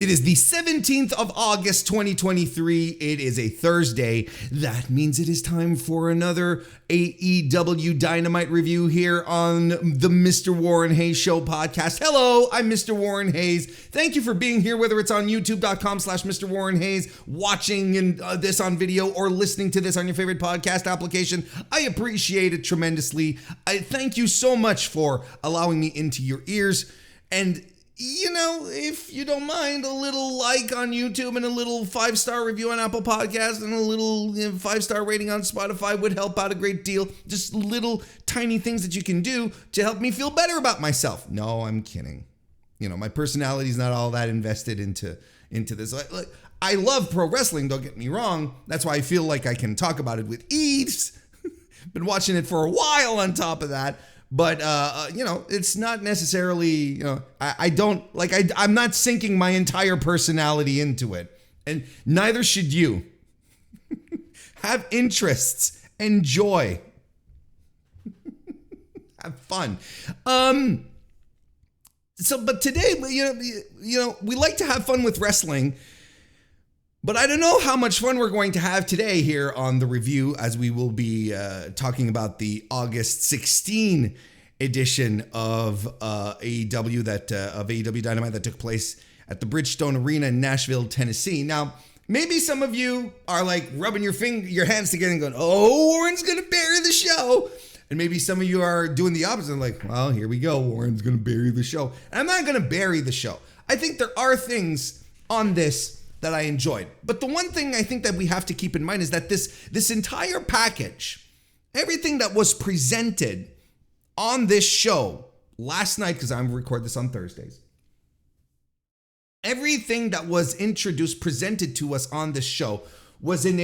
It is the 17th of August, 2023. It is a Thursday. That means it is time for another AEW Dynamite review here on the MrWarrenHayes Show podcast. Hello, I'm Mr. Warren Hayes. Thank you for being here, whether it's on youtube.com/MrWarrenHayes, watching this on video, or listening to this on your favorite podcast application. I appreciate it tremendously. I thank you so much for allowing me into your ears. And you know, if you don't mind, a little like on YouTube and a little 5-star review on Apple Podcasts and a little 5-star rating on Spotify would help out a great deal. Just little tiny things that you can do to help me feel better about myself. No, I'm kidding. You know, my personality is not all that invested into this. I love pro wrestling, don't get me wrong. That's why I feel like I can talk about it with ease. Been watching it for a while on top of that. But, you know, it's not necessarily, you know, I'm not sinking my entire personality into it. And neither should you. Have interests. Enjoy. Have fun. But today, you know, we like to have fun with wrestling. But I don't know how much fun we're going to have today here on the review, as we will be talking about the August 16 edition of AEW of AEW Dynamite that took place at the Bridgestone Arena in Nashville, Tennessee. Now, maybe some of you are like rubbing your hands together and going, "Oh, Warren's going to bury the show." And maybe some of you are doing the opposite, like, "Well, here we go. Warren's going to bury the show." And I'm not going to bury the show. I think there are things on this that I enjoyed. But the one thing I think that we have to keep in mind is that this entire package, everything that was presented on this show last night, because I'm recording this on Thursdays, everything that was presented to us on this show was in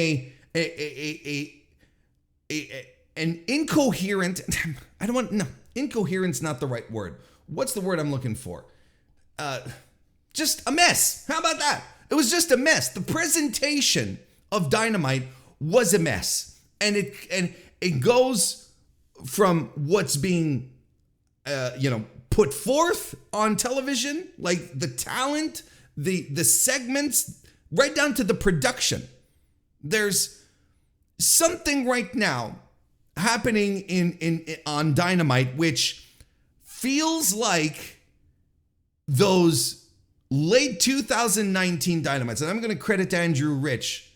an incoherent, incoherent's not the right word. What's the word I'm looking for? Just a mess. How about that? It was just a mess. The presentation of Dynamite was a mess. And it goes from what's being put forth on television, like the talent, the segments, right down to the production. There's something right now happening on Dynamite which feels like those late 2019 Dynamites. And I'm going to credit Andrew Rich.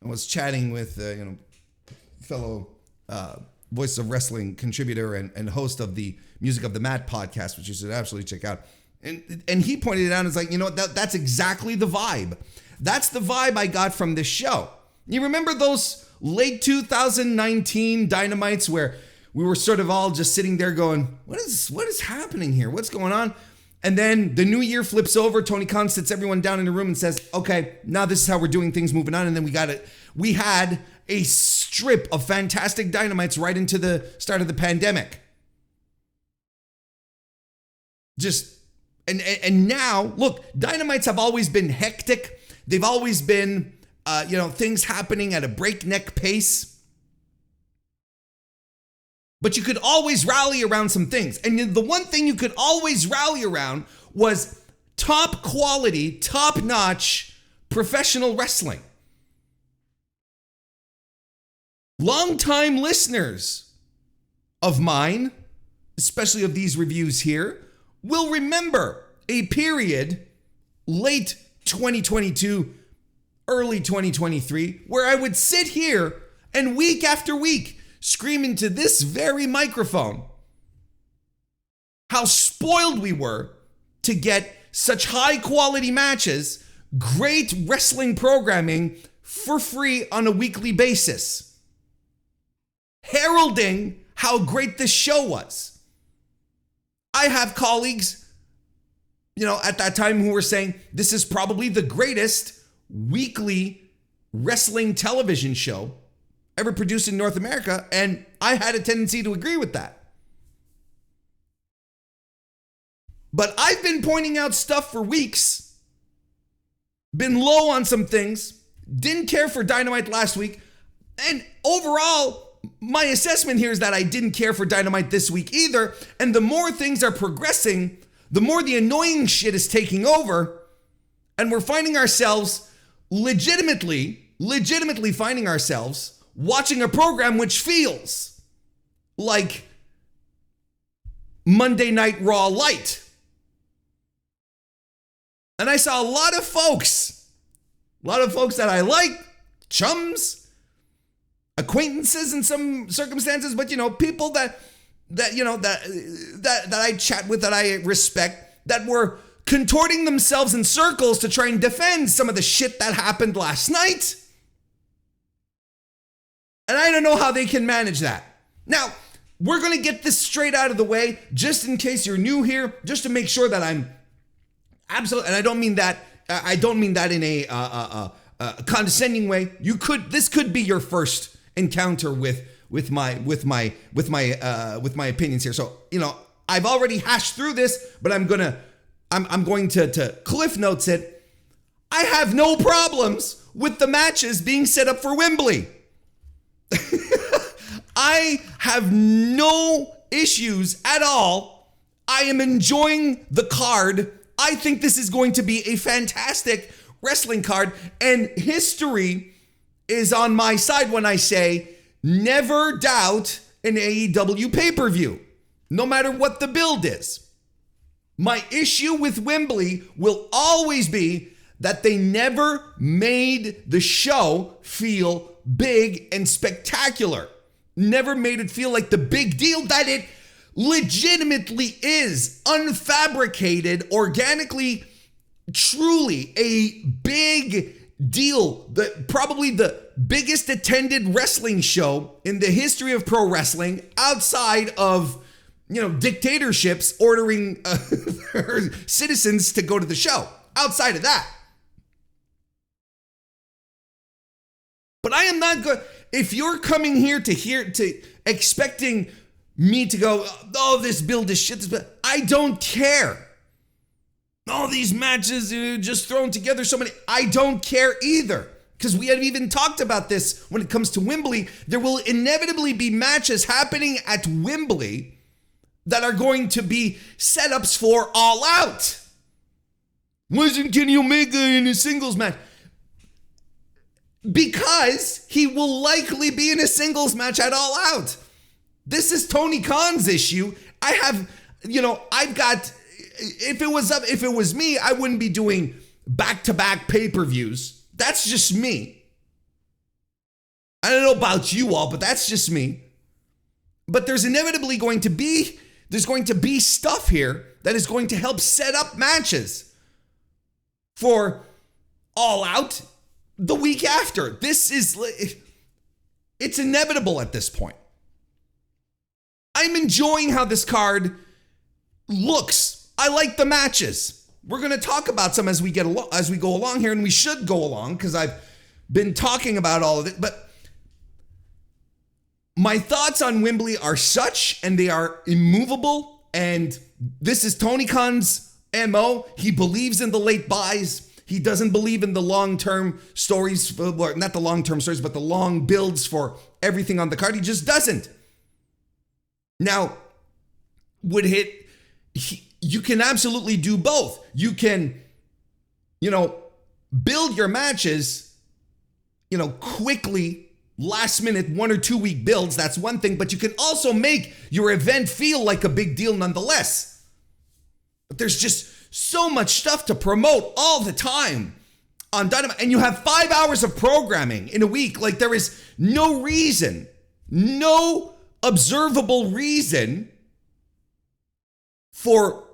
I was chatting with fellow Voice of Wrestling contributor and host of the Music of the Mat podcast, which you should absolutely check out. And he pointed it out and was like, you know what, that's exactly the vibe. That's the vibe I got from this show. You remember those late 2019 Dynamites where we were sort of all just sitting there going, what is happening here? What's going on? And then the new year flips over. Tony Khan sits everyone down in the room and says, okay, now this is how we're doing things, moving on. And then we had a strip of fantastic Dynamites right into the start of the pandemic. And now, look, Dynamites have always been hectic. They've always been, things happening at a breakneck pace. But you could always rally around some things. And the one thing you could always rally around was top quality, top-notch professional wrestling. Longtime listeners of mine, especially of these reviews here, will remember a period late 2022, early 2023, where I would sit here and week after week scream into this very microphone how spoiled we were to get such high quality matches, great wrestling programming for free on a weekly basis, heralding how great this show was. I have colleagues, at that time who were saying this is probably the greatest weekly wrestling television show ever produced in North America, and I had a tendency to agree with that. But I've been pointing out stuff for weeks, been low on some things, didn't care for Dynamite last week, and overall, my assessment here is that I didn't care for Dynamite this week either, and the more things are progressing, the more the annoying shit is taking over, And we're finding ourselves legitimately finding ourselves watching a program which feels like Monday Night Raw light. And I saw a lot of folks that I like, chums, acquaintances in some circumstances, but people that I chat with, that I respect, that were contorting themselves in circles to try and defend some of the shit that happened last night. And I don't know how they can manage that. Now, we're going to get this straight out of the way, just in case you're new here, just to make sure that I'm absolutely, and I don't mean that in a condescending way. This could be your first encounter with my opinions here. So, I've already hashed through this, but I'm going to cliff notes it. I have no problems with the matches being set up for Wembley. I have no issues at all. I am enjoying the card. I think this is going to be a fantastic wrestling card, and history is on my side when I say never doubt an AEW pay-per-view, no matter what the build is. My issue with Wembley will always be that they never made the show feel big and spectacular. Never made it feel like the big deal that it legitimately is. Unfabricated, organically, truly a big deal. Probably the biggest attended wrestling show in the history of pro wrestling, outside of dictatorships ordering their citizens to go to the show. Outside of that. But I am not good. If you're coming here to expecting me to go, oh, this build is shit, I don't care. All these matches just thrown together, so many. I don't care either. Because we have even talked about this when it comes to Wembley. There will inevitably be matches happening at Wembley that are going to be setups for All Out. Wasn't Kenny Omega in a singles match? Because he will likely be in a singles match at All Out. This is Tony Khan's issue. I've got, if it was me, I wouldn't be doing back-to-back pay-per-views. That's just me. I don't know about you all, but that's just me. But there's inevitably going to be stuff here that is going to help set up matches for All Out the week after. It's inevitable at this point. I'm enjoying how this card looks. I like the matches. We're going to talk about some as we go along here, and we should go along because I've been talking about all of it. But my thoughts on Wembley are such, and they are immovable. And this is Tony Khan's MO. He believes in the late buys. He doesn't believe in the long-term stories, well, not the long-term stories, but the long builds for everything on the card. He just doesn't. Now, you can absolutely do both. You can, build your matches, quickly, last minute, 1 or 2 week builds. That's one thing, but you can also make your event feel like a big deal nonetheless. But there's just so much stuff to promote all the time on Dynamite, and you have 5 hours of programming in a week. Like, there is no reason, no observable reason for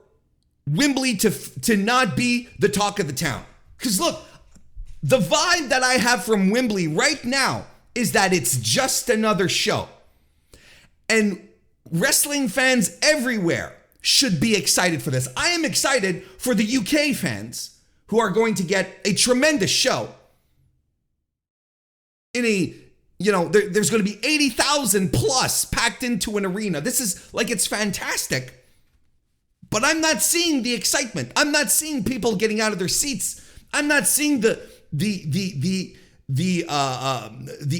Wembley to not be the talk of the town. Because look, the vibe that I have from Wembley right now is that it's just another show. And wrestling fans everywhere should be excited for this. I am excited for the UK fans who are going to get a tremendous show. There's going to be 80,000 plus packed into an arena. This is it's fantastic. But I'm not seeing the excitement. I'm not seeing people getting out of their seats. I'm not seeing the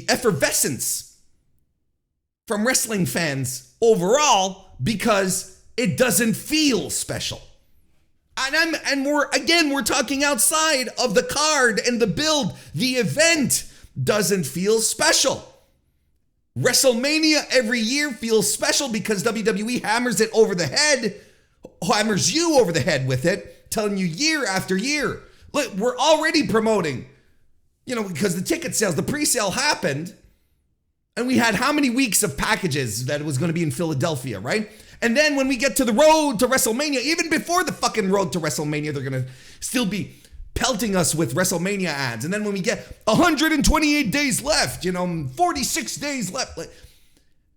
effervescence from wrestling fans overall because it doesn't feel special. We're talking outside of the card and the build. The event doesn't feel special. WrestleMania every year feels special because WWE hammers you over the head with it, telling you year after year. Look, we're already promoting, because the ticket sales, the pre-sale happened, and we had how many weeks of packages that it was going to be in Philadelphia, right? And then when we get to the road to WrestleMania, even before the fucking road to WrestleMania, they're going to still be pelting us with WrestleMania ads. And then when we get 128 days left, 46 days left,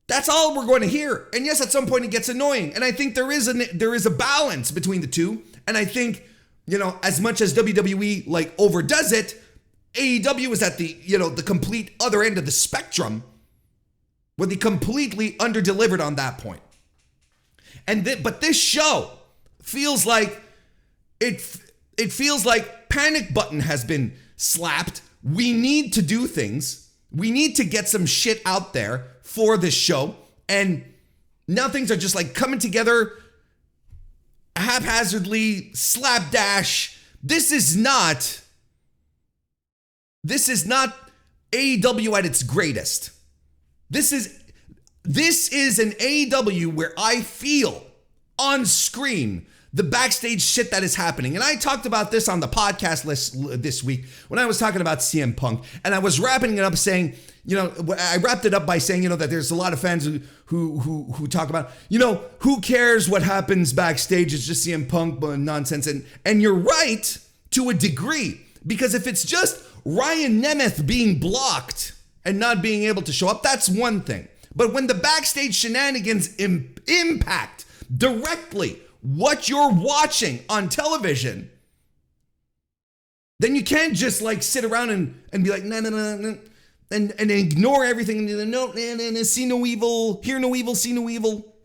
that's all we're going to hear. And yes, at some point it gets annoying. And I think there is a balance between the two. And I think, as much as WWE overdoes it, AEW is at the complete other end of the spectrum where they completely underdelivered on that point. But this show feels like it feels like panic button has been slapped. We need to do things. We need to get some shit out there for this show. And now things are just coming together haphazardly, slapdash. This is not AEW at its greatest. This is an AEW where I feel on screen the backstage shit that is happening. And I talked about this on the podcast list this week when I was talking about CM Punk. And I was wrapping it up saying, I wrapped it up by saying, that there's a lot of fans who talk about, who cares what happens backstage? It's just CM Punk nonsense. And you're right to a degree, because if it's just Ryan Nemeth being blocked and not being able to show up, that's one thing. But when the backstage shenanigans impact directly what you're watching on television, then you can't just sit around and be like, no, and ignore everything. No, see no evil, hear no evil, see no evil.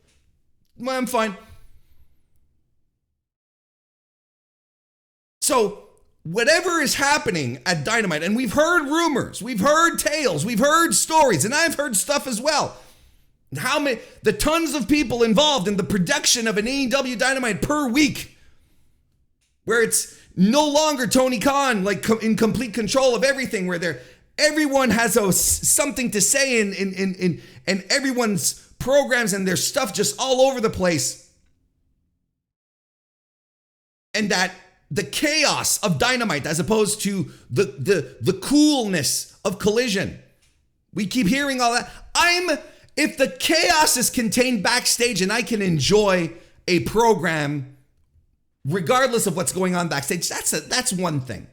Well, I'm fine. So whatever is happening at Dynamite, and we've heard rumors, we've heard tales, we've heard stories, and I've heard stuff as well. The tons of people involved in the production of an AEW Dynamite per week, where it's no longer Tony Khan in complete control of everything, where everyone has something to say in everyone's programs and their stuff just all over the place, and that the chaos of Dynamite as opposed to the coolness of Collision. We keep hearing all that. If the chaos is contained backstage and I can enjoy a program regardless of what's going on backstage, that's one thing.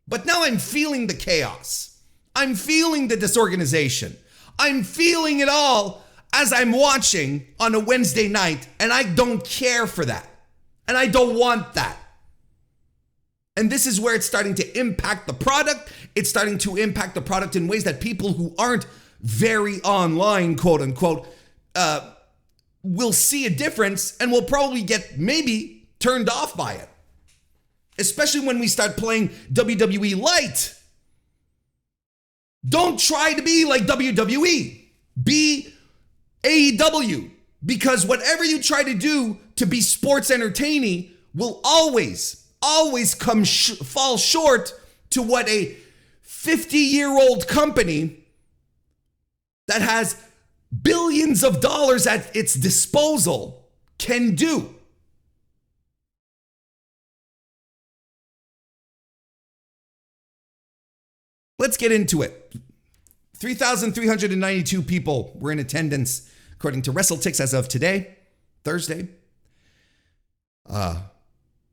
But now I'm feeling the chaos. I'm feeling the disorganization. I'm feeling it all as I'm watching on a Wednesday night, and I don't care for that. And I don't want that. And this is where it's starting to impact the product. It's starting to impact the product in ways that people who aren't very online, quote unquote, will see a difference and will probably get maybe turned off by it. Especially when we start playing WWE Light. Don't try to be like WWE. Be AEW. Because whatever you try to do to be sports entertaining will always fall short to what a 50-year-old company that has billions of dollars at its disposal can do. Let's get into it. 3,392 people were in attendance, according to WrestleTix as of today, Thursday,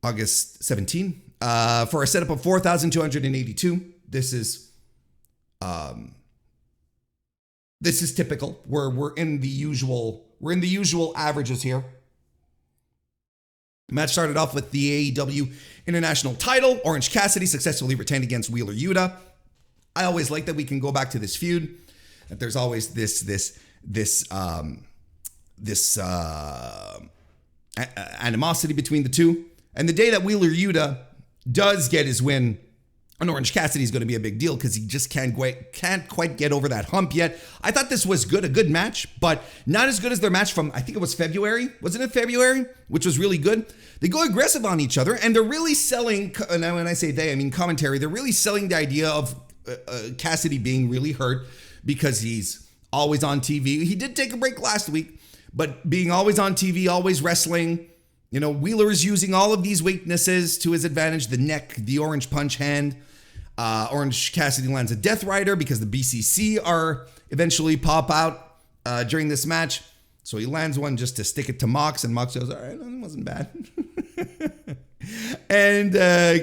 August 17, for a setup of 4,282. This is typical. We're in the usual averages here. The match started off with the AEW International title. Orange Cassidy successfully retained against Wheeler Yuta. I always like that we can go back to this feud. That there's always this animosity between the two. And the day that Wheeler Yuta does get his win And Orange Cassidy is going to be a big deal because he just can't quite get over that hump yet. I thought this was good, a good match, but not as good as their match from, I think it was February. Wasn't it February? Which was really good. They go aggressive on each other, and they're really selling, and when I say they, I mean commentary, they're really selling the idea of Cassidy being really hurt because he's always on TV. He did take a break last week, but being always on TV, always wrestling, Wheeler's using all of these weaknesses to his advantage, the neck, the orange punch hand. Orange Cassidy lands a Death Rider because the BCC are eventually pop out during this match. So he lands one just to stick it to Mox, and Mox goes, all right, it wasn't bad. And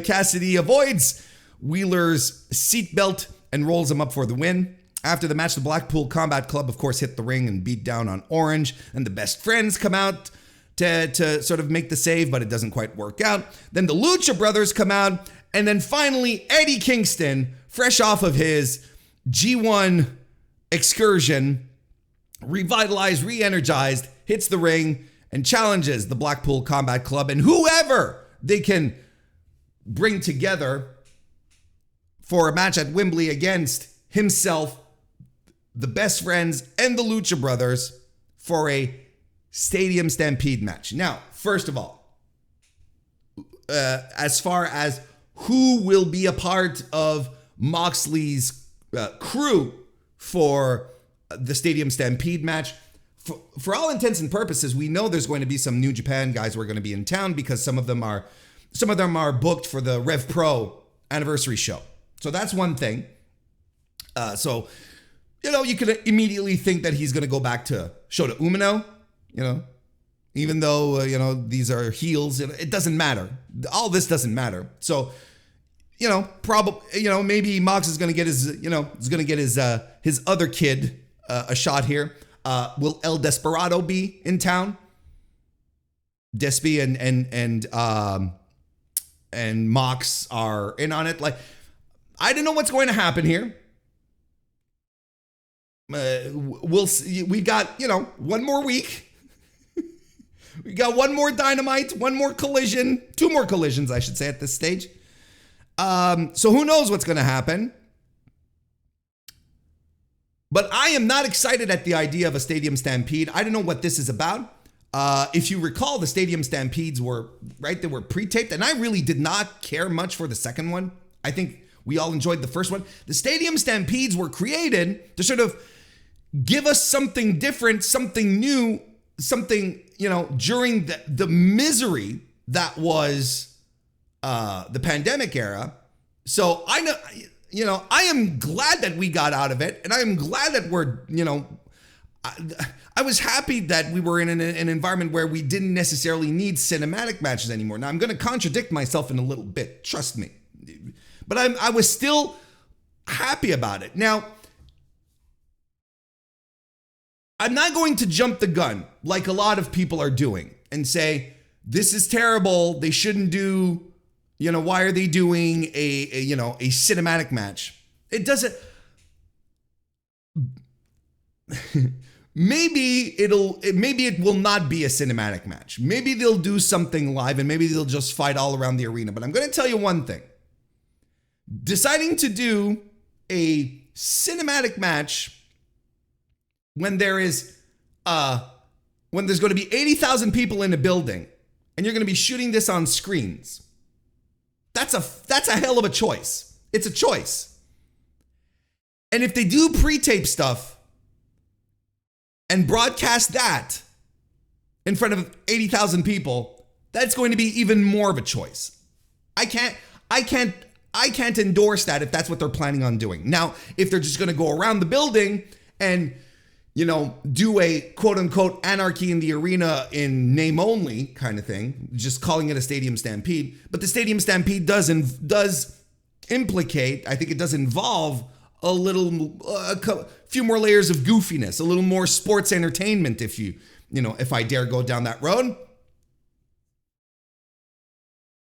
Cassidy avoids Wheeler's seatbelt and rolls him up for the win. After the match, the Blackpool Combat Club, of course, hit the ring and beat down on Orange, and the Best Friends come out to sort of make the save, but it doesn't quite work out. Then the Lucha Brothers come out, and then finally Eddie Kingston, fresh off of his G1 excursion, revitalized, re-energized, hits the ring and challenges the Blackpool Combat Club and whoever they can bring together for a match at Wembley against himself, the Best Friends, and the Lucha Brothers for a Stadium Stampede match. Now, first of all, as far as who will be a part of Moxley's crew for the Stadium Stampede match, for all intents and purposes, we know there's going to be some New Japan guys who are going to be in town because some of them are booked for the Rev Pro anniversary show. So that's one thing. So you could immediately think that he's going to go back to Shota Umino, even though, these are heels, it doesn't matter. All this doesn't matter. So, maybe Mox is going to get his other kid a shot here. Will El Desperado be in town? Despy and Mox are in on it. Like, I don't know what's going to happen here. We'll see. We got, one more week. We got one more Dynamite, one more collision, two more collisions, I should say, at this stage. So who knows what's going to happen? But I am not excited at the idea of a Stadium Stampede. I don't know what this is about. If you recall, the Stadium Stampedes were, right, they were pre-taped, and I really did not care much for the second one. I think we all enjoyed the first one. The Stadium Stampedes were created to sort of give us something different, something new, something, during the misery that was the pandemic era. So I know, I am glad that we got out of it, and I am glad that we're, I was happy that we were in an environment where we didn't necessarily need cinematic matches anymore. Now, I'm going to contradict myself in a little bit, trust me. But I was still happy about it. Now, I'm not going to jump the gun like a lot of people are doing and say, this is terrible, they shouldn't do, why are they doing a cinematic match? It doesn't... Maybe it will not be a cinematic match. Maybe they'll do something live and maybe they'll just fight all around the arena. But I'm going to tell you one thing. Deciding to do a cinematic match when there's going to be 80,000 people in a building and you're going to be shooting this on screens, that's a hell of a choice. It's a choice. And if they do pre-tape stuff and broadcast that in front of 80,000 people, that's going to be even more of a choice. I can't endorse that if that's what they're planning on doing. Now, if they're just going to go around the building and, do a quote unquote anarchy in the arena in name only kind of thing, just calling it a Stadium Stampede, but the Stadium Stampede does implicate, I think it does involve a few more layers of goofiness, a little more sports entertainment if I dare go down that road.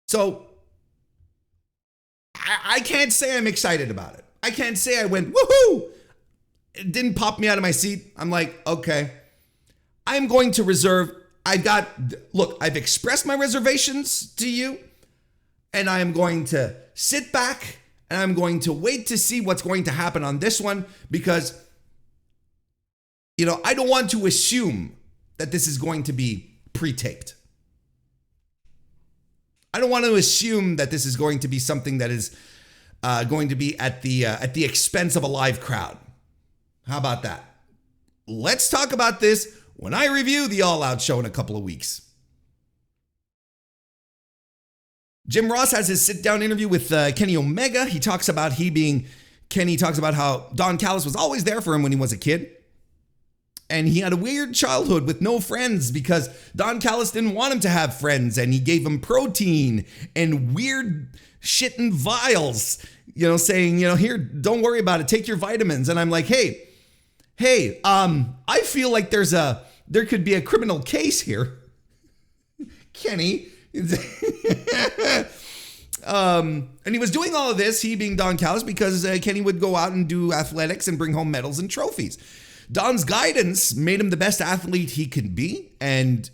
So I can't say I'm excited about it. I can't say I went, woohoo! It didn't pop me out of my seat. I'm like, okay, I'm going to reserve. I've expressed my reservations to you, and I am going to sit back And I'm going to wait to see what's going to happen on this one because, I don't want to assume that this is going to be pre-taped. I don't want to assume that this is going to be something that is going to be at the expense of a live crowd. How about that? Let's talk about this when I review the All Out show in a couple of weeks. Jim Ross has his sit-down interview with Kenny Omega. He talks about Kenny talks about how Don Callis was always there for him when he was a kid. And he had a weird childhood with no friends because Don Callis didn't want him to have friends. And he gave him protein and weird shit in vials, saying, here, don't worry about it. Take your vitamins. And I'm like, hey, I feel like there could be a criminal case here. Kenny. And he was doing all of this, he being Don Callis, because Kenny would go out and do athletics and bring home medals and trophies. Don's guidance made him the best athlete he could be. And,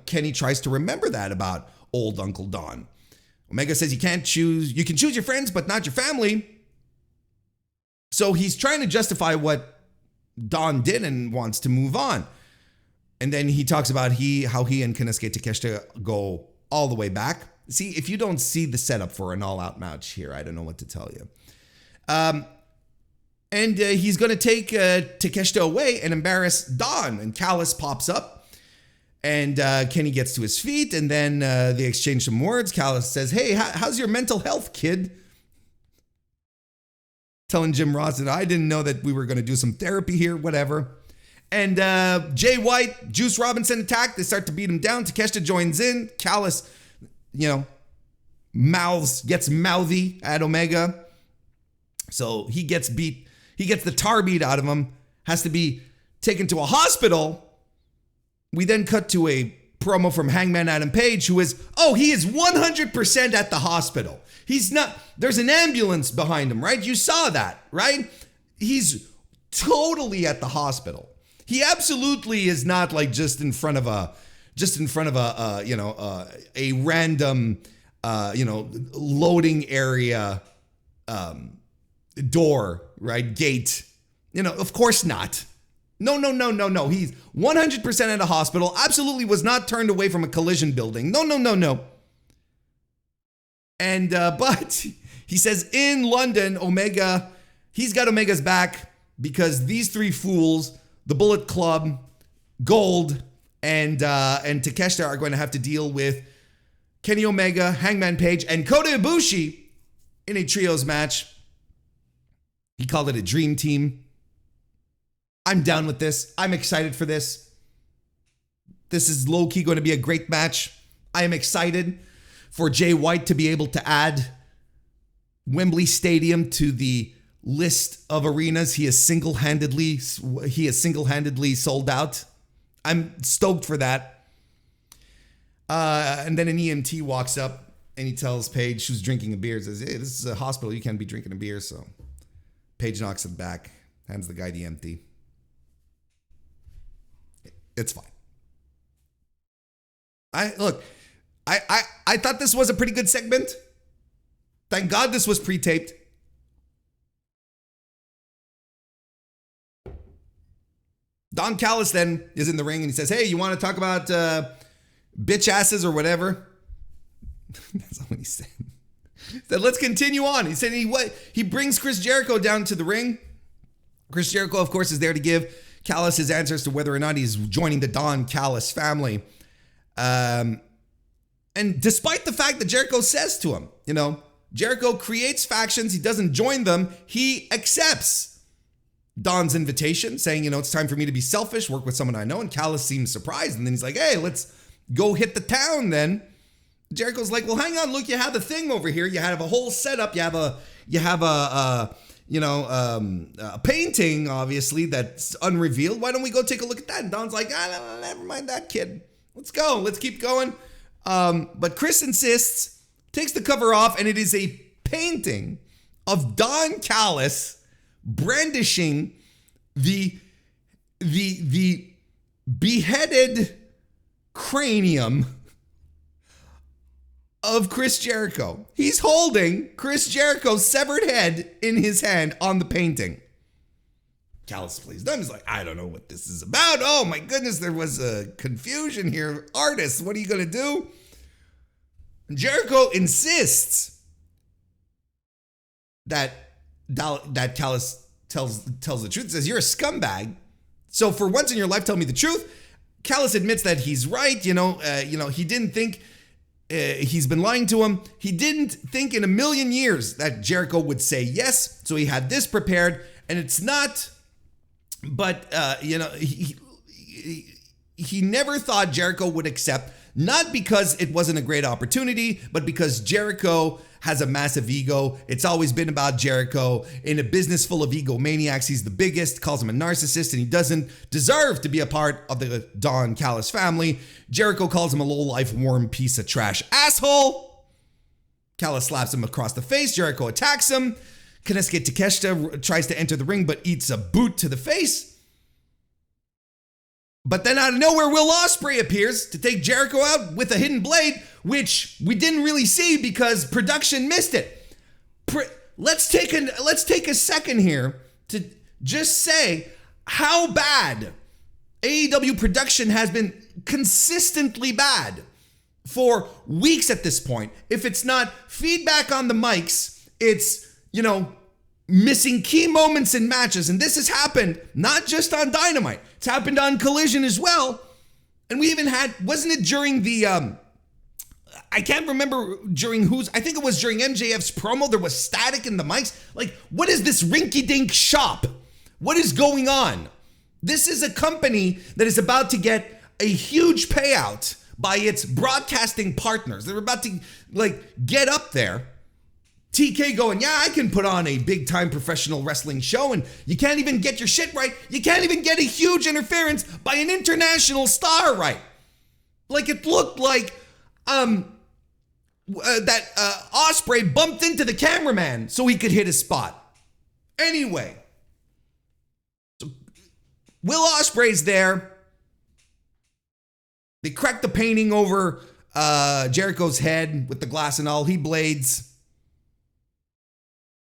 Kenny tries to remember that about old Uncle Don. Omega says you can choose your friends, but not your family. So he's trying to justify what Don did and wants to move on. And then he talks about how he and Konosuke Takeshita go all the way back. See, if you don't see the setup for an all-out match here, I don't know what to tell you. And he's going to take Takeshita away and embarrass Don. And Callis pops up. And Kenny gets to his feet. And then they exchange some words. Callis says, hey, how's your mental health, kid? Telling Jim Ross that I didn't know that we were going to do some therapy here, whatever. And Jay White, Juice Robinson attack. They start to beat him down. Takeshita joins in. Callis, gets mouthy at Omega. So he gets beat. He gets the tar beat out of him. Has to be taken to a hospital. We then cut to a promo from Hangman Adam Page, he is 100% at the hospital. He's not, there's an ambulance behind him, right? You saw that, right? He's totally at the hospital. He absolutely is not like just in front of a random, loading area, door, right? Gate. Of course not. No. He's 100% at a hospital. Absolutely was not turned away from a collision building. No. And, but he says in London, he's got Omega's back because these three fools, the Bullet Club, Gold, and Takeshita are going to have to deal with Kenny Omega, Hangman Page, and Kota Ibushi in a trios match. He called it a dream team. I'm down with this. I'm excited for this. This is low-key going to be a great match. I am excited for Jay White to be able to add Wembley Stadium to the list of arenas he has single-handedly sold out. I'm stoked for that. And then an EMT walks up and he tells Paige, who's drinking a beer, says, hey, this is a hospital. You can't be drinking a beer. So Paige knocks him back, hands the guy the empty. It's fine. I thought this was a pretty good segment. Thank God this was pre-taped. Don Callis then is in the ring and he says, hey, you want to talk about bitch asses or whatever? That's not what he said. He said, let's continue on. He said he brings Chris Jericho down to the ring. Chris Jericho, of course, is there to give Callis his answers to whether or not he's joining the Don Callis family. And despite the fact that Jericho says to him, Jericho creates factions, he doesn't join them, he accepts Don's invitation, saying, it's time for me to be selfish, work with someone I know. And Callis seems surprised. And then he's like, hey, let's go hit the town then. Jericho's like, well, hang on, look, you have a thing over here. You have a whole setup. You have a painting, obviously, that's unrevealed. Why don't we go take a look at that? And Don's like, no, never mind that, kid. Let's go. Let's keep going. But Chris insists, takes the cover off, and it is a painting of Don Callis brandishing the beheaded cranium of Chris Jericho. He's holding Chris Jericho's severed head in his hand on the painting. Callis plays dumb. He's like, I don't know what this is about. Oh my goodness, there was a confusion here. Artists, what are you going to do? And Jericho insists that Callis tells the truth. Says, you're a scumbag. So for once in your life, tell me the truth. Callis admits that he's right. He didn't think he's been lying to him. He didn't think in a million years that Jericho would say yes. So he had this prepared, and it's not. But he never thought Jericho would accept, not because it wasn't a great opportunity, but because Jericho has a massive ego. It's always been about Jericho. In a business full of egomaniacs, he's the biggest, calls him a narcissist, and he doesn't deserve to be a part of the Don Callis family. Jericho calls him a low-life, warm piece of trash asshole. Callis slaps him across the face. Jericho attacks him. Kensuke Takeshita tries to enter the ring, but eats a boot to the face. But then out of nowhere, Will Ospreay appears to take Jericho out with a hidden blade, which we didn't really see because production missed it. Let's take a second here to just say how bad AEW production has been consistently bad for weeks at this point. If it's not feedback on the mics, it's, missing key moments in matches. And this has happened not just on Dynamite. It's happened on Collision as well. And we even had, wasn't it during the, I can't remember during I think it was during MJF's promo, there was static in the mics. Like, what is this rinky-dink shop? What is going on? This is a company that is about to get a huge payout by its broadcasting partners. They're about to, get up there. TK going, yeah, I can put on a big time professional wrestling show, and you can't even get your shit right. You can't even get a huge interference by an international star right. Like, it looked like that Ospreay bumped into the cameraman so he could hit his spot. Anyway, so Will Ospreay's there. They crack the painting over Jericho's head with the glass and all. He blades.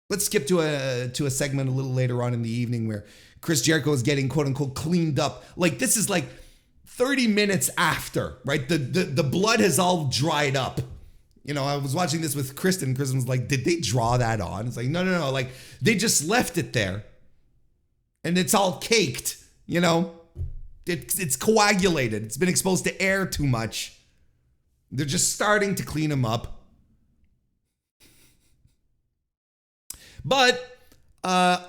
Let's skip to a segment a little later on in the evening where Chris Jericho is getting quote unquote cleaned up. Like, this is like 30 minutes after, right? The blood has all dried up. I was watching this with Kristen. Kristen was like, did they draw that on? It's like, no. Like, they just left it there and it's all caked, It's coagulated. It's been exposed to air too much. They're just starting to clean him up. But Jericho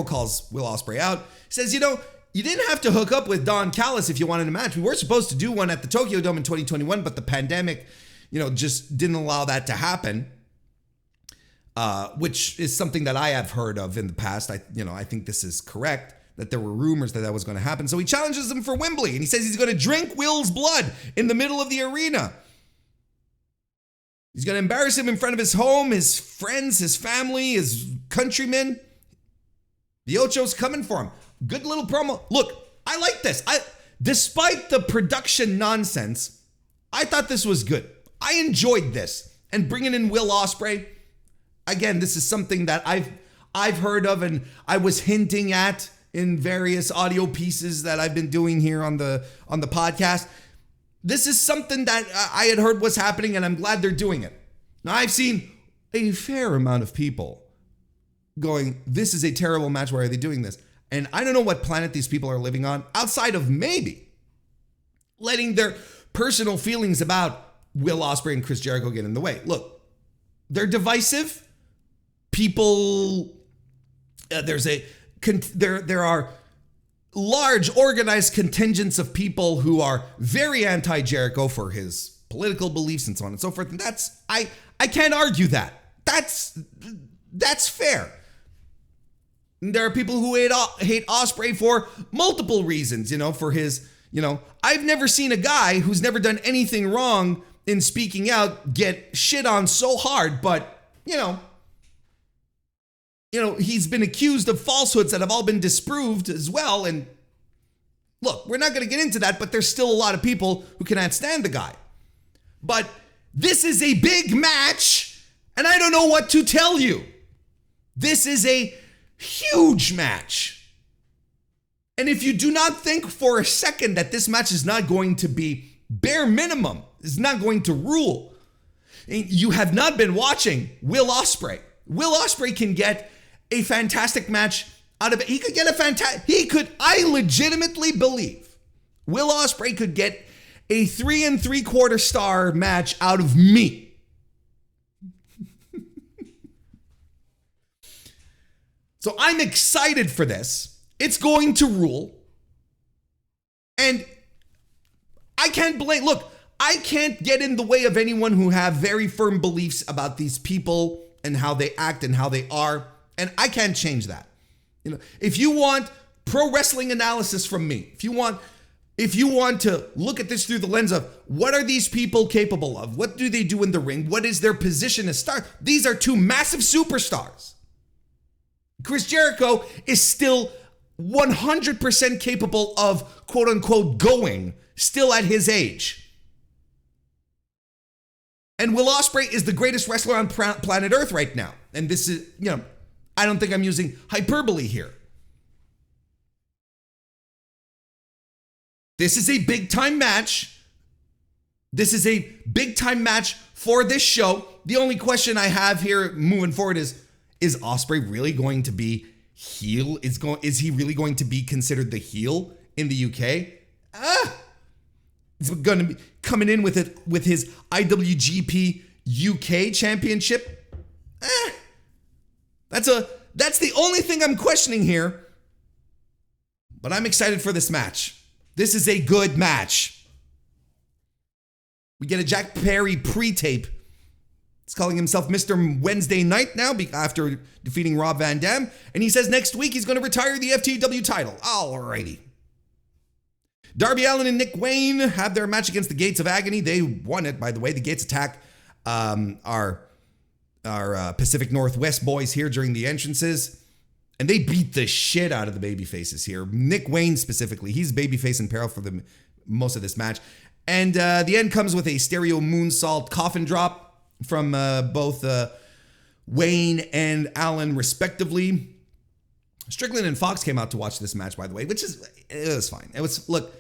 calls Will Ospreay out. Says, you didn't have to hook up with Don Callis if you wanted a match. We were supposed to do one at the Tokyo Dome in 2021, but the pandemic, just didn't allow that to happen. Which is something that I have heard of in the past. I think this is correct, that there were rumors that was going to happen. So he challenges him for Wembley, and he says he's going to drink Will's blood in the middle of the arena. He's going to embarrass him in front of his home, his friends, his family, his countrymen. The Ocho's coming for him. Good little promo. Look, I like this. Despite the production nonsense, I thought this was good. I enjoyed this. And bringing in Will Ospreay, again, this is something that I've heard of and I was hinting at in various audio pieces that I've been doing here on the podcast. This is something that I had heard was happening, and I'm glad they're doing it. Now, I've seen a fair amount of people going, this is a terrible match. Why are they doing this? And I don't know what planet these people are living on, outside of maybe letting their personal feelings about Will Ospreay and Chris Jericho get in the way. Look, they're divisive. People, there are large organized contingents of people who are very anti-Jericho for his political beliefs and so on and so forth. And that's, I can't argue that. That's fair. There are people who hate Ospreay for multiple reasons, for his, I've never seen a guy who's never done anything wrong in speaking out get shit on so hard, but, he's been accused of falsehoods that have all been disproved as well. And look, we're not going to get into that, but there's still a lot of people who cannot stand the guy. But this is a big match, and I don't know what to tell you. This is a huge match. And if you do not think for a second that this match is not going to be bare minimum, is not going to rule, you have not been watching Will Ospreay. Will Ospreay can get a fantastic match out of it. I legitimately believe Will Ospreay could get a 3 3/4 star match out of me. So I'm excited for this. It's going to rule. And I can't blame, look, I can't get in the way of anyone who have very firm beliefs about these people and how they act and how they are. And I can't change that. You know, if you want pro wrestling analysis from me, if you want to look at this through the lens of what are these people capable of? What do they do in the ring? What is their position as star? These are two massive superstars. Chris Jericho is still 100% capable of quote unquote going still at his age. And Will Ospreay is the greatest wrestler on planet Earth right now. And this is, you know, I don't think I'm using hyperbole here. This is a big time match. This is a big time match for this show. The only question I have here moving forward is Ospreay really going to be heel? Is he really going to be considered the heel in the UK? He's going to be coming in with his IWGP UK championship. That's the only thing I'm questioning here. But I'm excited for this match. This is a good match. We get a Jack Perry pre-tape. He's calling himself Mr. Wednesday Night now after defeating Rob Van Dam. And he says next week he's going to retire the FTW title. Alrighty. Darby Allin and Nick Wayne have their match against the Gates of Agony. They won it, by the way. The Gates attack our Pacific Northwest boys here during the entrances. And they beat the shit out of the babyfaces here. Nick Wayne specifically. He's babyface and Apero for most of this match. And the end comes with a stereo moonsault coffin drop from both Wayne and Allin, respectively. Strickland and Fox came out to watch this match, by the way, it was fine. It was, look,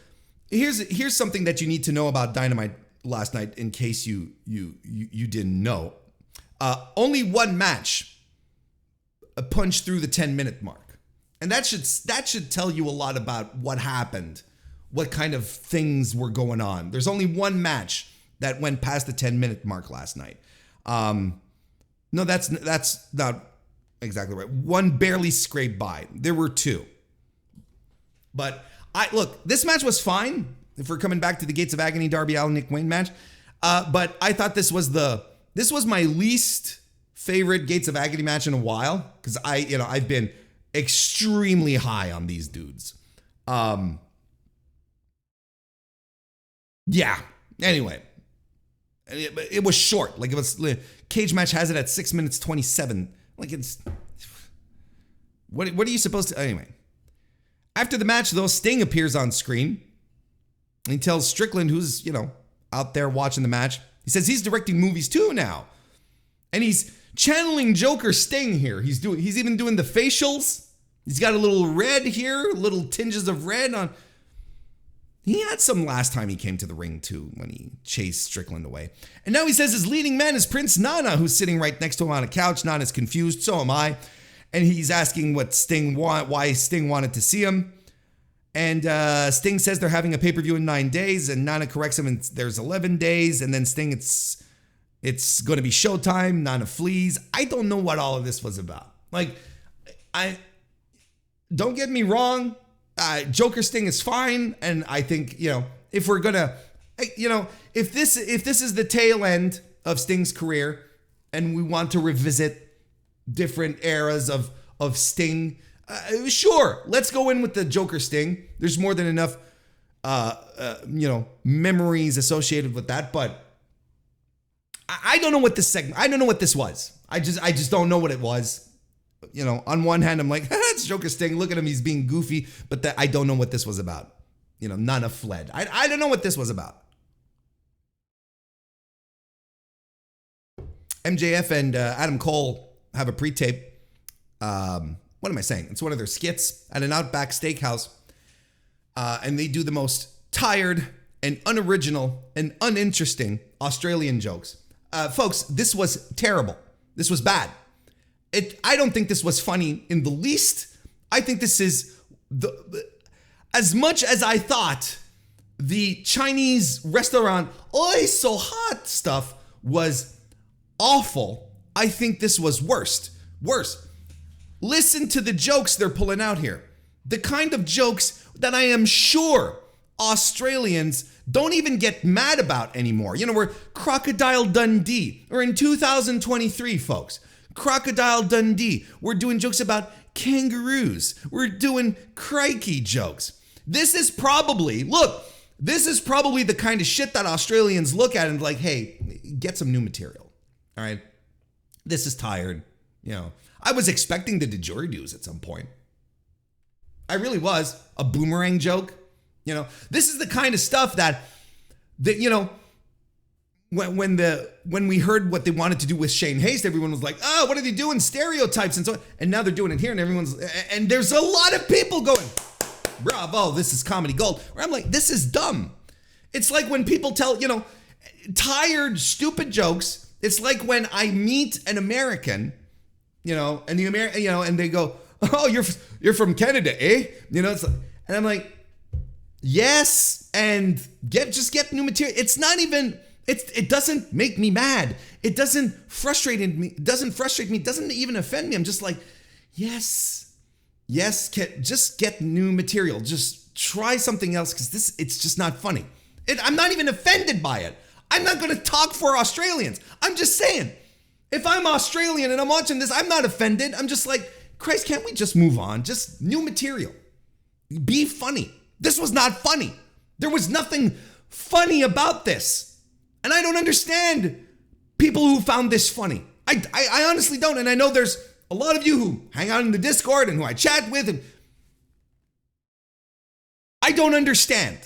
here's something that you need to know about Dynamite last night in case you didn't know. Only one match punched through the 10-minute mark. And that should tell you a lot about what happened, what kind of things were going on. There's only one match that went past the 10-minute mark last night. No, that's not exactly right. One barely scraped by. There were two. But look, this match was fine. If we're coming back to the Gates of Agony, Darby Allin, Nick Wayne match. But I thought this was my least favorite Gates of Agony match in a while. Because I've been extremely high on these dudes. Yeah. Anyway. It was short. Like, it was, Cage Match has it at 6 minutes 27. Like, it's, what are you supposed to, anyway. After the match, though, Sting appears on screen. And he tells Strickland, who's, out there watching the match, he says he's directing movies too now. And he's channeling Joker Sting here. He's even doing the facials. He's got a little red here, little tinges of red on. He had some last time he came to the ring, too, when he chased Strickland away. And now he says his leading man is Prince Nana, who's sitting right next to him on a couch. Nana's confused, so am I. And he's asking why Sting wanted to see him. And Sting says they're having a pay-per-view in 9 days, and Nana corrects him, and there's 11 days. And then Sting, it's going to be showtime. Nana flees. I don't know what all of this was about. Like, don't get me wrong. Joker Sting is fine, and I think, if we're gonna, if this is the tail end of Sting's career, and we want to revisit different eras of Sting, sure, let's go in with the Joker Sting. There's more than enough, memories associated with that, but I don't know what this segment. I don't know what this was. I just don't know what it was. On one hand, I'm like, it's Joker Sting. Look at him. He's being goofy. But I don't know what this was about. Nana fled. I don't know what this was about. MJF and Adam Cole have a pre-tape. What am I saying? It's one of their skits at an Outback Steakhouse. And they do the most tired and unoriginal and uninteresting Australian jokes. Folks, this was terrible. This was bad. I don't think this was funny in the least. I think this is as much as I thought the Chinese restaurant, "Oi, so hot" stuff was awful. I think this was worse. Listen to the jokes they're pulling out here. The kind of jokes that I am sure Australians don't even get mad about anymore. You know, we're Crocodile Dundee. We're in 2023, folks. Crocodile Dundee. We're doing jokes about kangaroos. We're doing crikey jokes. This is probably the kind of shit that Australians look at and like, hey, get some new material. All right. This is tired. You know, I was expecting the didgeridoos at some point. I really was. A boomerang joke. You know, this is the kind of stuff that you know, when we heard what they wanted to do with Shane Haste, everyone was like, "Oh, what are they doing? Stereotypes and so on." And now they're doing it here, and there's a lot of people going, "Bravo, this is comedy gold." Where I'm like, this is dumb. It's like when people tell, you know, tired, stupid jokes. It's like when I meet an American, you know, and and they go, "Oh, you're from Canada, eh?" You know, and I'm like, yes, and get new material. It's not even. It doesn't make me mad. It doesn't frustrate me. It doesn't even offend me. I'm just like, yes, just get new material. Just try something else because it's just not funny. I'm not even offended by it. I'm not going to talk for Australians. I'm just saying, if I'm Australian and I'm watching this, I'm not offended. I'm just like, Christ, can't we just move on? Just new material. Be funny. This was not funny. There was nothing funny about this. And I don't understand people who found this funny. I honestly don't. And I know there's a lot of you who hang out in the Discord and who I chat with. And I don't understand.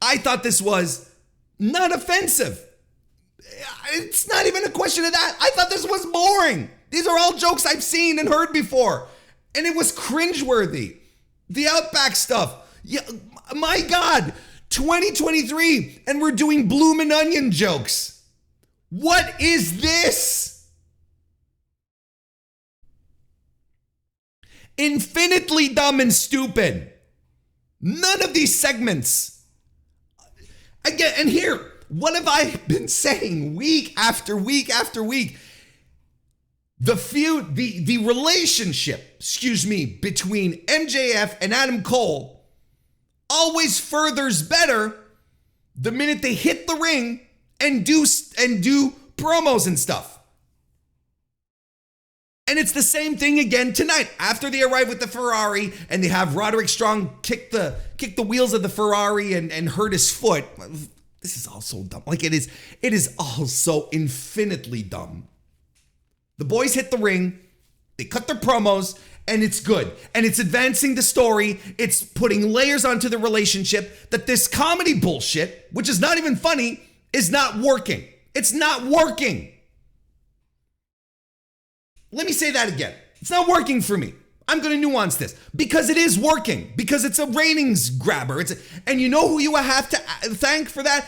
I thought this was not offensive. It's not even a question of that. I thought this was boring. These are all jokes I've seen and heard before. And it was cringeworthy. The Outback stuff. Yeah, my God. 2023 and we're doing bloomin' onion jokes. What is this? Infinitely dumb and stupid. None of these segments. Again, and here, what have I been saying week after week after week? The relationship, between MJF and Adam Cole always furthers better the minute they hit the ring and do promos and stuff. And it's the same thing again tonight. After they arrive with the Ferrari and they have Roderick Strong kick the wheels of the Ferrari and hurt his foot. This is all so dumb. Like it is all so infinitely dumb. The boys hit the ring, they cut their promos, and it's good. And it's advancing the story. It's putting layers onto the relationship that this comedy bullshit, which is not even funny, is not working. It's not working. Let me say that again. It's not working for me. I'm going to nuance this because it is working, because it's a ratings grabber. And you know who you have to thank for that?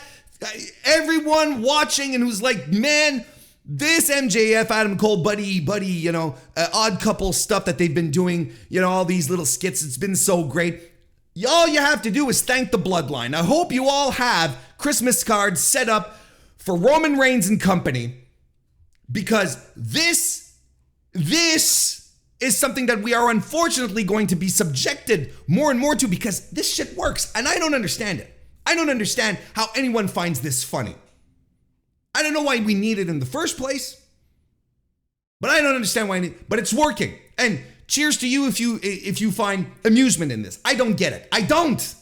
Everyone watching and who's like, man, this MJF, Adam Cole, buddy, odd couple stuff that they've been doing, all these little skits, it's been so great. All you have to do is thank the bloodline. I hope you all have Christmas cards set up for Roman Reigns and company, because this is something that we are unfortunately going to be subjected more and more to, because this shit works, and I don't understand it. I don't understand how anyone finds this funny. I don't know why we need it in the first place, but I don't understand why. But it's working, and cheers to you if you find amusement in this. I don't get it. I don't.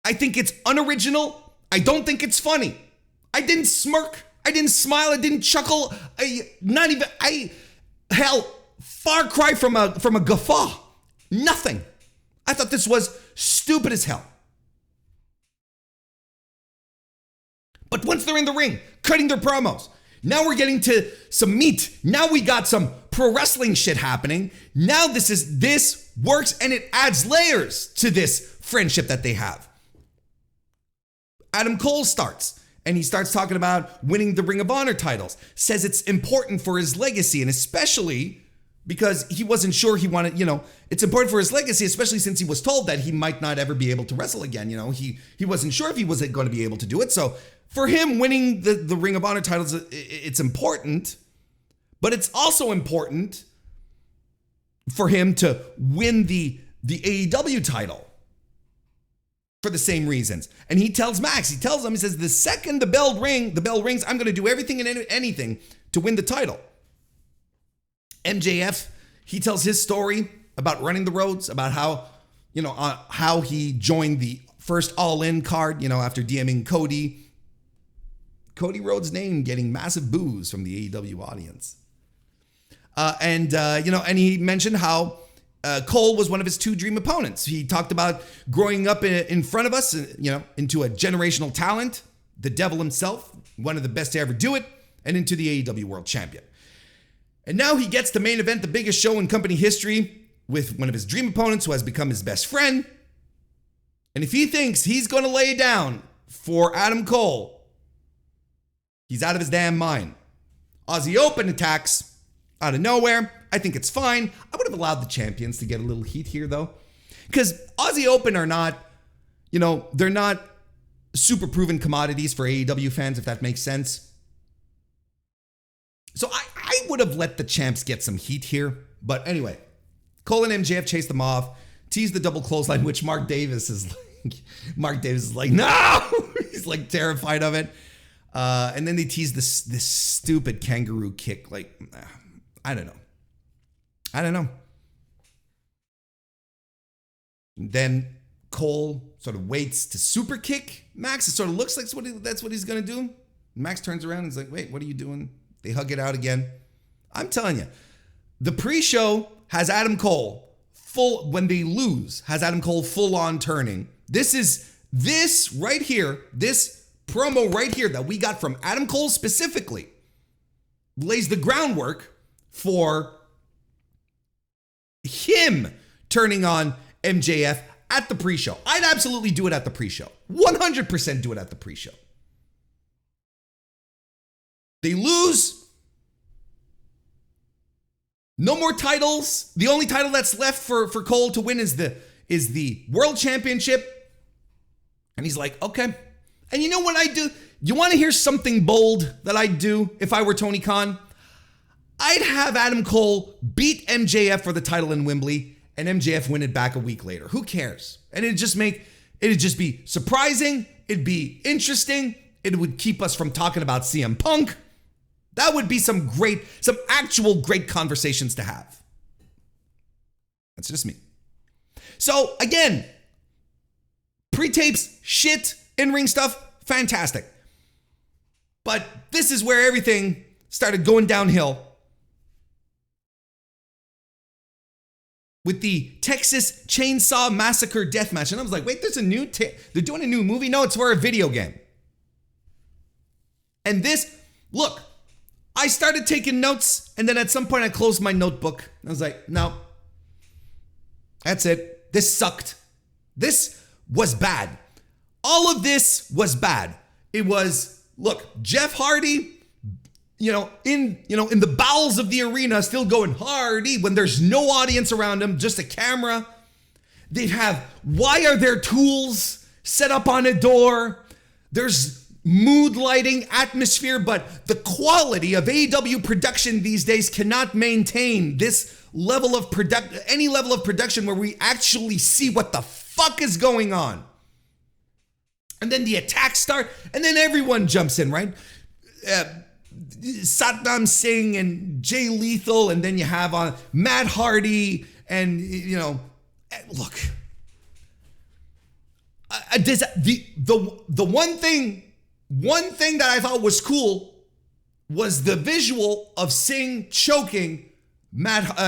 I think it's unoriginal. I don't think it's funny. I didn't smirk. I didn't smile. I didn't chuckle. Far cry from a guffaw. Nothing. I thought this was stupid as hell. But once they're in the ring, cutting their promos. Now we're getting to some meat. Now we got some pro wrestling shit happening. Now this works and it adds layers to this friendship that they have. Adam Cole starts and he starts talking about winning the Ring of Honor titles. Says it's important for his legacy, and especially because he wasn't sure he wanted, it's important for his legacy, especially since he was told that he might not ever be able to wrestle again. He wasn't sure if he was going to be able to do it. So for him, winning the Ring of Honor titles, it's important, but it's also important for him to win the AEW title for the same reasons. And he tells Max, he says, the second the bell rings, I'm going to do everything and anything to win the title. MJF, he tells his story about running the roads, about how he joined the first Allin card, after DMing Cody Rhodes' name getting massive boos from the AEW audience. And he mentioned how Cole was one of his 2 dream opponents. He talked about growing up in front of us, into a generational talent, the devil himself, one of the best to ever do it, and into the AEW world champion. And now he gets to main event the biggest show in company history with one of his dream opponents who has become his best friend. And if he thinks he's going to lay down for Adam Cole, he's out of his damn mind. Aussie Open attacks out of nowhere. I think it's fine. I would have allowed the champions to get a little heat here, though. Because Aussie Open are not, they're not super proven commodities for AEW fans, if that makes sense. So I would have let the champs get some heat here. But anyway, Cole and MJF chase them off, tease the double clothesline, which Mark Davis is like, no! He's like terrified of it. And then they tease this stupid kangaroo kick. Like, I don't know. Then Cole sort of waits to super kick Max. It sort of looks like that's what he's going to do. Max turns around and is like, wait, what are you doing? They hug it out again. I'm telling you, the pre-show has Adam Cole when they lose, has Adam Cole full on turning. This right here, this promo right here that we got from Adam Cole specifically lays the groundwork for him turning on MJF at the pre-show. I'd absolutely do it at the pre-show. 100% do it at the pre-show. They lose. No more titles. The only title that's left for Cole to win is the World Championship. And he's like, okay. And you know what I do? You want to hear something bold that I'd do if I were Tony Khan? I'd have Adam Cole beat MJF for the title in Wembley and MJF win it back a week later. Who cares? And it'd just be surprising. It'd be interesting. It would keep us from talking about CM Punk. That would be some actual great conversations to have. That's just me. So again, pre-tapes, shit, in-ring stuff, fantastic. But this is where everything started going downhill with the Texas Chainsaw Massacre deathmatch. And I was like, wait, there's they're doing a new movie? No, it's for a video game. And look, I started taking notes, and then at some point I closed my notebook. I was like, no, that's it. This sucked. This was bad. All of this was bad. It was, look, Jeff Hardy, in the bowels of the arena, still going Hardy when there's no audience around him, just a camera. They'd have, why are there tools set up on a door? There's mood lighting, atmosphere, but the quality of AEW production these days cannot maintain this level of any level of production where we actually see what the fuck is going on. And then the attacks start, and then everyone jumps in, right? Satnam Singh and Jay Lethal, and then you have Matt Hardy, and look, the one thing that I thought was cool was the visual of Singh choking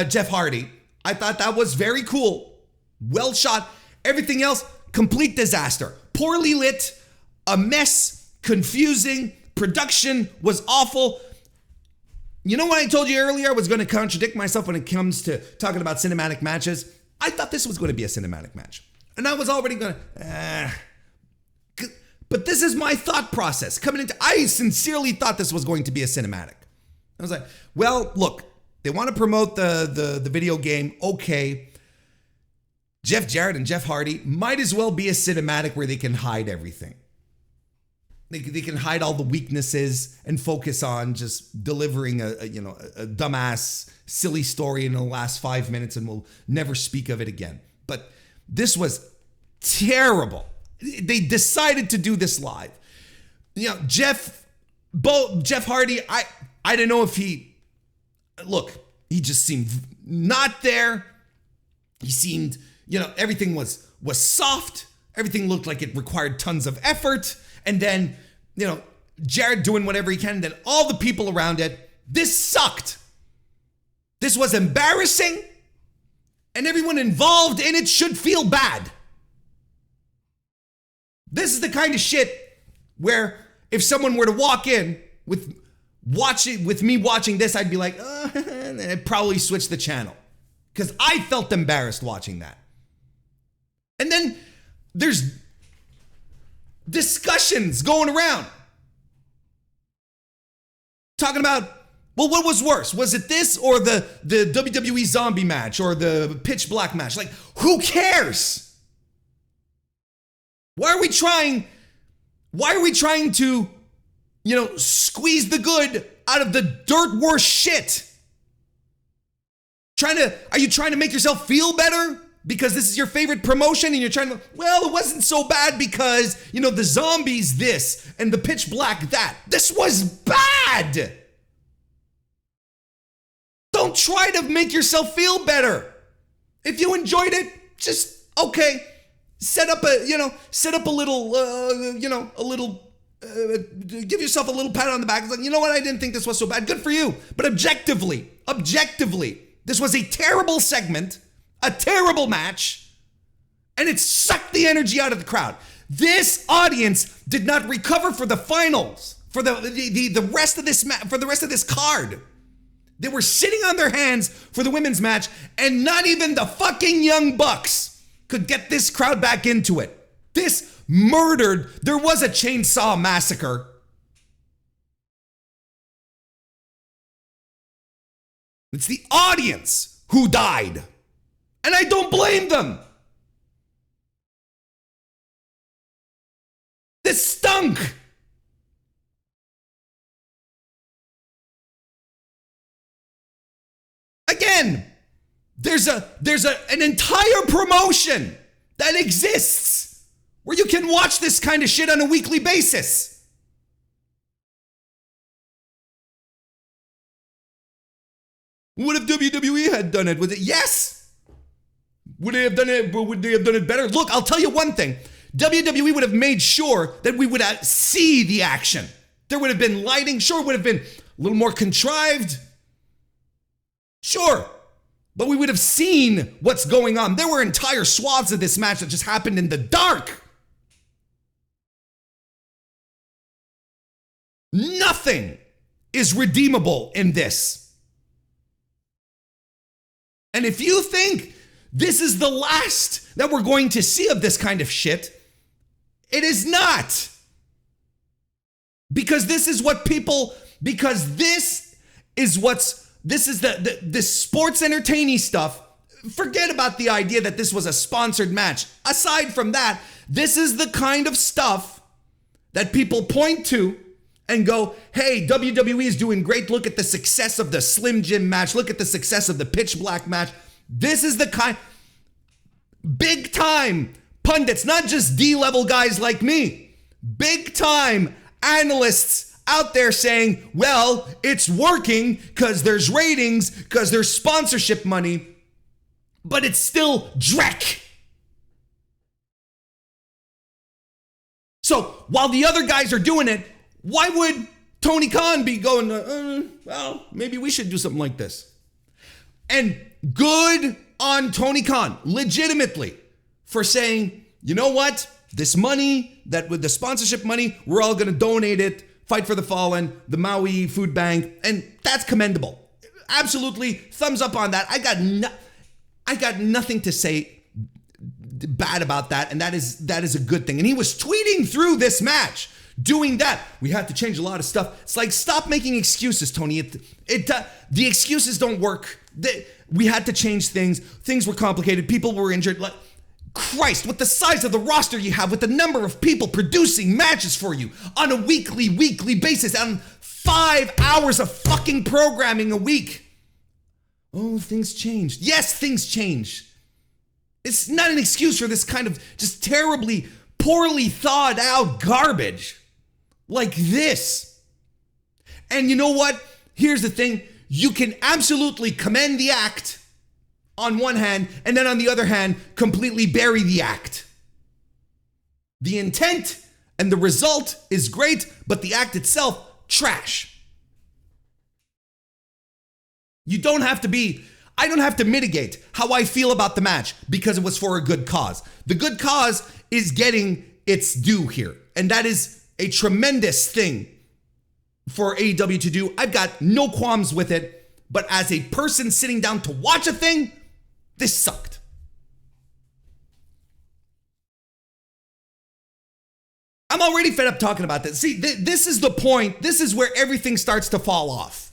Jeff Hardy. I thought that was very cool. Well shot. Everything else, complete disaster. Poorly lit, a mess, confusing, Production was awful. You know what I told you earlier? I was going to contradict myself when it comes to talking about cinematic matches. I thought this was going to be a cinematic match. And I was already going to... But this is my thought process. I sincerely thought this was going to be a cinematic. I was like, well, look, they want to promote the video game. Okay. Jeff Jarrett and Jeff Hardy might as well be a cinematic where they can hide everything. They can hide all the weaknesses and focus on just delivering a dumbass, silly story in the last 5 minutes, and we'll never speak of it again. But this was terrible. They decided to do this live. Jeff Hardy, I don't know if he just seemed not there. He seemed, everything was soft. Everything looked like it required tons of effort. And then, Jarrett doing whatever he can. And then all the people around it. This sucked. This was embarrassing. And everyone involved in it should feel bad. This is the kind of shit where if someone were to walk in with me watching this, I'd be like, and I'd probably switch the channel. Because I felt embarrassed watching that. And then there's discussions going around talking about, well, what was worse? Was it this or the WWE zombie match or the pitch black match? Like, who cares? Why are we trying to, squeeze the good out of the dirt worse shit? Are you trying to make yourself feel better? Because this is your favorite promotion and you're trying to, well, it wasn't so bad because, the zombies this and the pitch black that. This was bad. Don't try to make yourself feel better. If you enjoyed it, just, okay, set up a little, give yourself a little pat on the back. It's like, you know what? I didn't think this was so bad. Good for you. But objectively, this was a terrible segment. A terrible match, and it sucked the energy out of the crowd. This audience did not recover for the finals, for the rest of this for the rest of this card. They were sitting on their hands for the women's match, and not even the fucking Young Bucks could get this crowd back into it. This murdered. There was a chainsaw massacre. It's the audience who died. And I don't blame them. This stunk. Again, there's an entire promotion that exists where you can watch this kind of shit on a weekly basis. What if WWE had done it? Was it yes? Would they have done it better? Look, I'll tell you one thing. WWE would have made sure that we would see the action. There would have been lighting. Sure, it would have been a little more contrived. Sure. But we would have seen what's going on. There were entire swaths of this match that just happened in the dark. Nothing is redeemable in this. And if you think this is the last that we're going to see of this kind of shit, it is not. Because this is what people, this is the sports entertaining stuff. Forget about the idea that this was a sponsored match. Aside from that, this is the kind of stuff that people point to and go, hey, WWE is doing great. Look at the success of the Slim Jim match. Look at the success of the Pitch Black match. This is the kind, big time pundits, not just D-level guys like me, big time analysts out there saying, well, it's working because there's ratings, because there's sponsorship money, but it's still dreck. So while the other guys are doing it, why would Tony Khan be going, well, maybe we should do something like this? And good on Tony Khan, legitimately, for saying, you know what? This money, that with the sponsorship money, we're all going to donate it Fight for the Fallen, the Maui Food Bank, and that's commendable. Absolutely, thumbs up on that. I got nothing to say bad about that, and that is a good thing. And he was tweeting through this match, doing that. We had to change a lot of stuff. It's like, stop making excuses, Tony. The excuses don't work. We had to change things. Things were complicated. People were injured. Like, Christ, with the size of the roster you have, with the number of people producing matches for you on a weekly basis, on 5 hours of fucking programming a week. Oh, things changed. Yes, things changed. It's not an excuse for this kind of just terribly, poorly thought out garbage like this. And you know what? Here's the thing. You can absolutely commend the act on one hand, and then on the other hand, completely bury the act. The intent and the result is great, but the act itself, trash. I don't have to mitigate how I feel about the match because it was for a good cause. The good cause is getting its due here, and that is a tremendous thing for AEW to do. I've got no qualms with it, but as a person sitting down to watch a thing, this sucked. I'm already fed up talking about this. See, this is the point. This is where everything starts to fall off.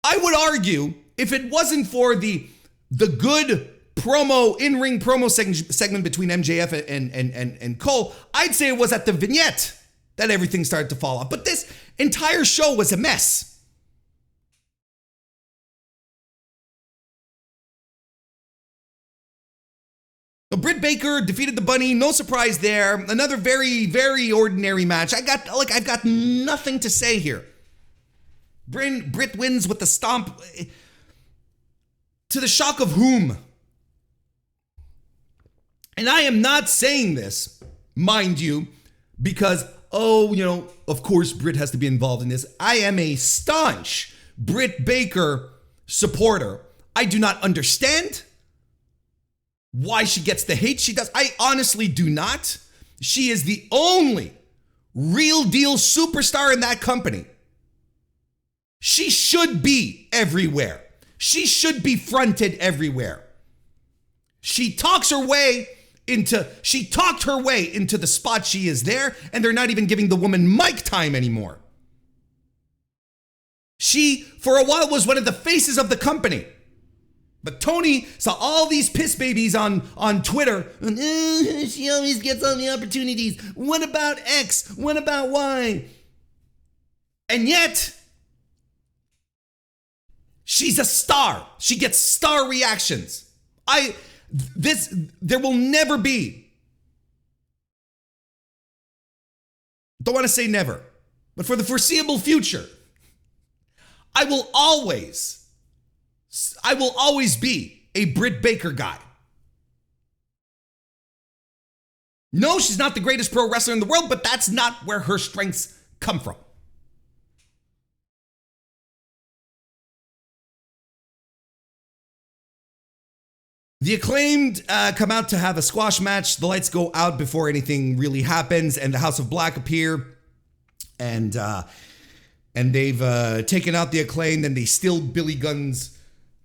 I would argue, if it wasn't for the good promo, in-ring promo segment between MJF and Cole, I'd say it was at the vignette that everything started to fall off. But this entire show was a mess. Britt Baker defeated the Bunny. No surprise there. Another very, very ordinary match. I've got nothing to say here. Britt wins with the stomp. To the shock of whom? And I am not saying this, mind you, because, of course Britt has to be involved in this. I am a staunch Britt Baker supporter. I do not understand why she gets the hate she does. I honestly do not. She is the only real deal superstar in that company. She should be everywhere. She should be fronted everywhere. She talked her way into the spot she is there, and they're not even giving the woman mic time anymore. She, for a while, was one of the faces of the company. But Tony saw all these piss babies on Twitter. She always gets all the opportunities. What about X? What about Y? And yet, she's a star. She gets star reactions. There will never be, don't want to say never, but for the foreseeable future, I will always be a Britt Baker guy. No, she's not the greatest pro wrestler in the world, but that's not where her strengths come from. The Acclaimed come out to have a squash match. The lights go out before anything really happens, and the House of Black appear, and they've taken out the Acclaimed, and they steal Billy Gunn's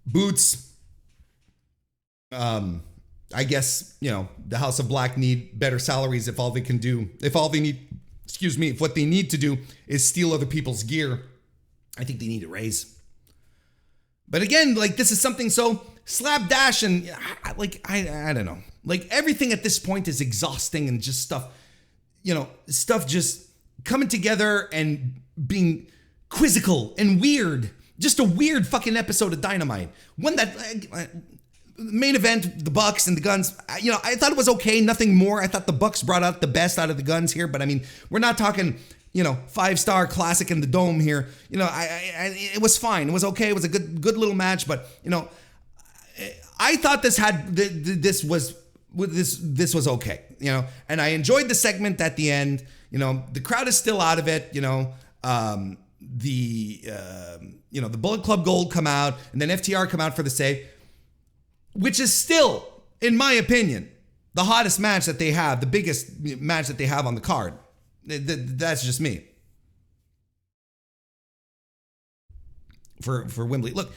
boots. I guess, the House of Black need better salaries if what they need to do is steal other people's gear. I think they need a raise. But again, this is something so slapdash, and I don't know. Everything at this point is exhausting, and just stuff just coming together and being quizzical and weird. Just a weird fucking episode of Dynamite. One that, main event, the Bucks and the Guns, I thought it was okay, nothing more. I thought the Bucks brought out the best out of the Guns here, but I mean, we're not talking, 5-star classic in the Dome here. It was fine. It was okay. It was a good little match, but, I thought this was okay, and I enjoyed the segment at the end. The crowd is still out of it, the Bullet Club Gold come out, and then FTR come out for the save, which is still, in my opinion, the hottest match that they have, the biggest match that they have on the card. That's just me. For Wembley. Look,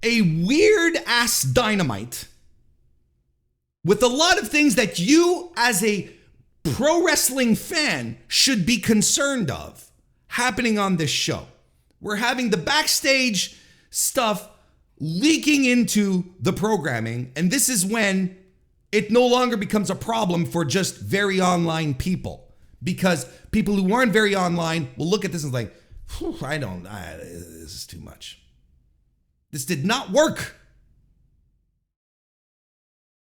a weird ass Dynamite with a lot of things that you as a pro wrestling fan should be concerned of happening on this show. We're having the backstage stuff leaking into the programming, and this is when it no longer becomes a problem for just very online people, because people who aren't very online will look at this and like, this is too much. This did not work.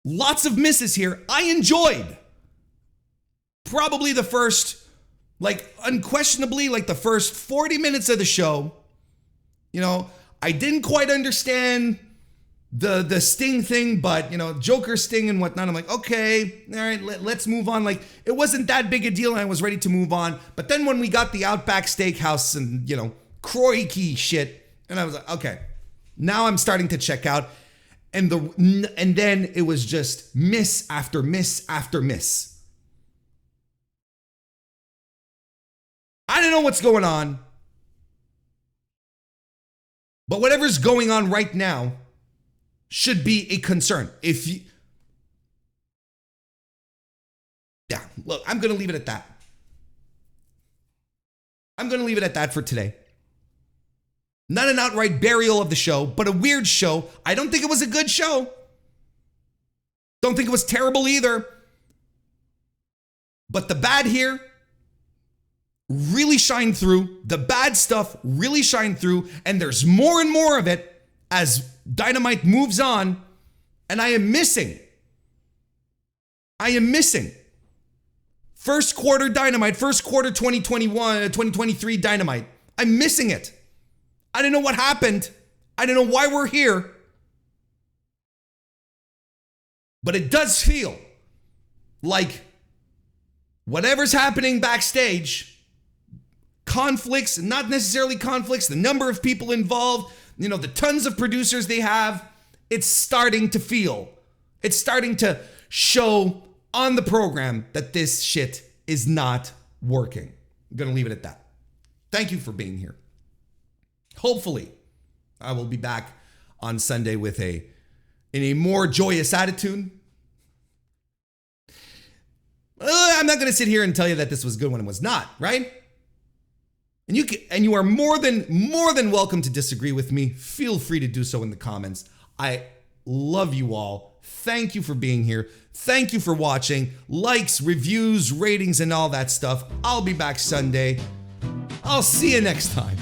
Lots of misses here. I enjoyed probably the first, unquestionably, the first 40 minutes of the show. You know, I didn't quite understand the Sting thing, but, Joker Sting and whatnot. I'm like, okay, all right, let's move on. It wasn't that big a deal, and I was ready to move on. But then when we got the Outback Steakhouse and, Croaky shit, and I was like, okay, now I'm starting to check out. And then it was just miss after miss after miss. I don't know what's going on, but whatever's going on right now should be a concern. Look, I'm going to leave it at that. I'm going to leave it at that for today. Not an outright burial of the show, but a weird show. I don't think it was a good show. Don't think it was terrible either. But the bad here really shined through. The bad stuff really shined through. And there's more and more of it as Dynamite moves on. And I am missing. First quarter Dynamite, first quarter 2023 Dynamite. I'm missing it. I don't know what happened. I don't know why we're here. But it does feel like whatever's happening backstage, conflicts, not necessarily conflicts, the number of people involved, the tons of producers they have, it's starting to show on the program that this shit is not working. I'm going to leave it at that. Thank you for being here. Hopefully, I will be back on Sunday in a more joyous attitude. I'm not going to sit here and tell you that this was good when it was not, right? And you are more than welcome to disagree with me. Feel free to do so in the comments. I love you all. Thank you for being here. Thank you for watching. Likes, reviews, ratings, and all that stuff. I'll be back Sunday. I'll see you next time.